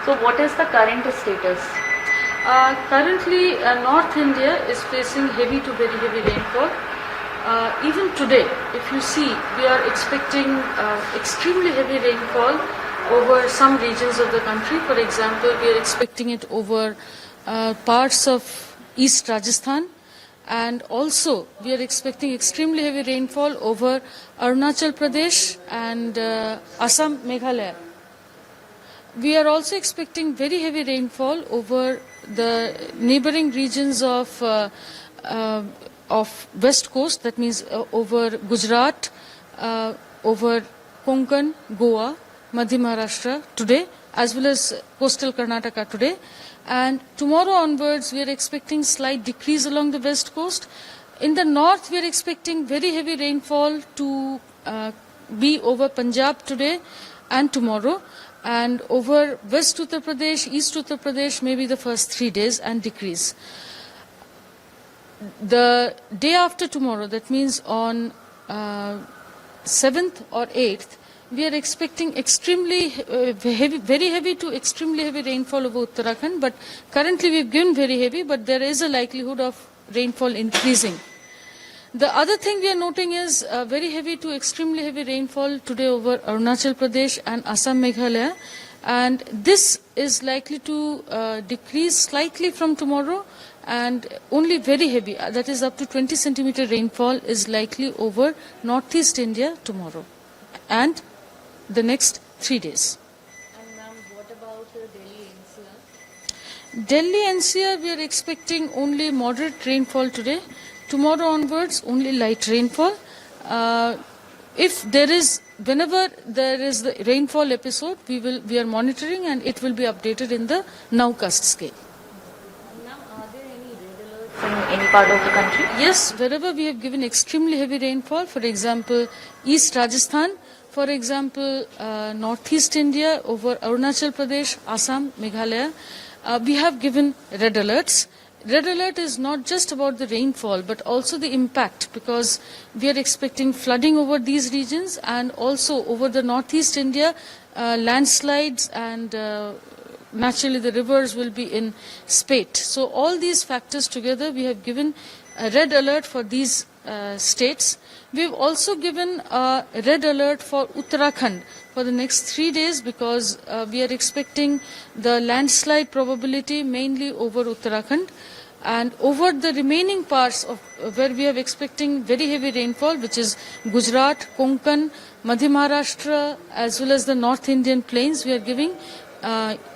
So what is the current status? Currently, North India is facing heavy to very heavy rainfall. Even today, if you see, we are expecting extremely heavy rainfall over some regions of the country. For example, we are expecting it over parts of East Rajasthan, and also we are expecting extremely heavy rainfall over Arunachal Pradesh and Assam, Meghalaya. We are also expecting very heavy rainfall over the neighboring regions of West Coast, that means over Gujarat, over Konkan, Goa, Madhya Maharashtra today, as well as coastal Karnataka today. And tomorrow onwards, we are expecting slight decrease along the west coast. In the north, we are expecting very heavy rainfall to be over Punjab today and tomorrow. And over West Uttar Pradesh, East Uttar Pradesh, maybe the first 3 days, and decrease. The day after tomorrow, that means on 7th or 8th, we are expecting extremely very heavy to extremely heavy rainfall over Uttarakhand. But currently we've given very heavy, but there is a likelihood of rainfall increasing. The other thing we are noting is very heavy to extremely heavy rainfall today over Arunachal Pradesh and Assam, Meghalaya. And this is likely to decrease slightly from tomorrow, and only very heavy, that is up to 20 centimeter rainfall is likely over northeast India tomorrow and the next 3 days. And ma'am, what about Delhi NCR? Delhi NCR, we are expecting only moderate rainfall today. Tomorrow onwards, only light rainfall. Whenever there is the rainfall episode, we are monitoring, and it will be updated in the nowcast scale. Ma'am, are there any red alerts in any part of the country? Yes, wherever we have given extremely heavy rainfall, for example, East Rajasthan, for example, Northeast India, over Arunachal Pradesh, Assam, Meghalaya, we have given red alerts. Red alert is not just about the rainfall, but also the impact, because we are expecting flooding over these regions, and also over the northeast India, landslides, and naturally the rivers will be in spate. So all these factors together, we have given a red alert for these states. We have also given a red alert for Uttarakhand for the next 3 days, because we are expecting the landslide probability mainly over Uttarakhand. And over the remaining parts of where we are expecting very heavy rainfall, which is Gujarat, Konkan, Madhya Maharashtra, as well as the North Indian plains, we are giving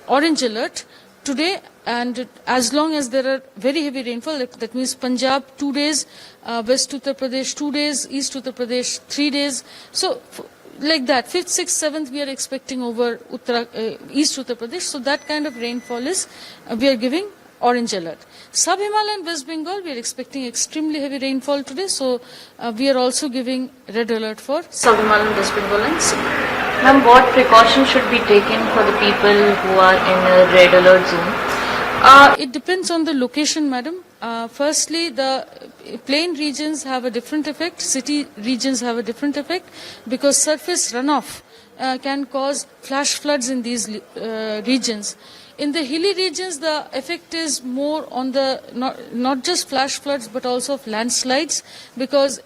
orange alert today. And as long as there are very heavy rainfall, that means Punjab 2 days, West Uttar Pradesh 2 days, East Uttar Pradesh 3 days. So like that, 5th, 6th, 7th, we are expecting over East Uttar Pradesh. So that kind of rainfall is, we are giving orange alert. Sub-Himalayan West Bengal, we are expecting extremely heavy rainfall today. So we are also giving red alert for Sub-Himalayan West Bengal and Sikkim. Ma'am, what precautions should be taken for the people who are in a red alert zone? It depends on the location, madam. Firstly, the plain regions have a different effect. City regions have a different effect, because surface runoff can cause flash floods in these regions. In the hilly regions, the effect is more on the not just flash floods, but also of landslides, because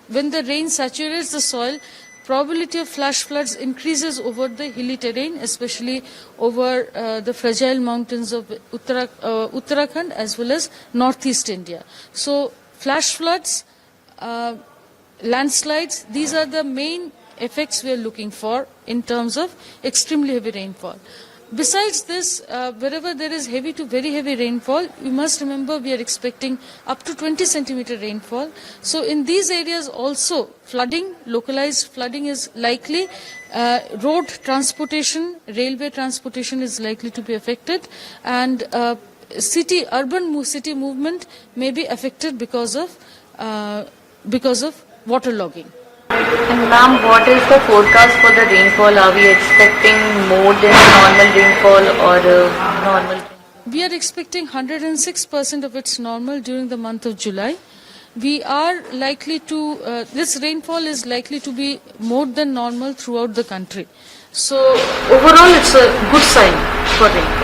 when the rain saturates the soil, probability of flash floods increases over the hilly terrain, especially over the fragile mountains of Uttarakhand as well as northeast India. So flash floods, landslides, these are the main effects we are looking for in terms of extremely heavy rainfall. Besides this, wherever there is heavy to very heavy rainfall, you must remember we are expecting up to 20 centimeter rainfall. So in these areas also, flooding, localized flooding is likely. Road transportation, railway transportation is likely to be affected, and urban city movement may be affected because of waterlogging. And ma'am, what is the forecast for the rainfall? Are we expecting more than normal rainfall or normal? We are expecting 106% of its normal during the month of July. We are likely to, this rainfall is likely to be more than normal throughout the country. So overall it's a good sign. for rain?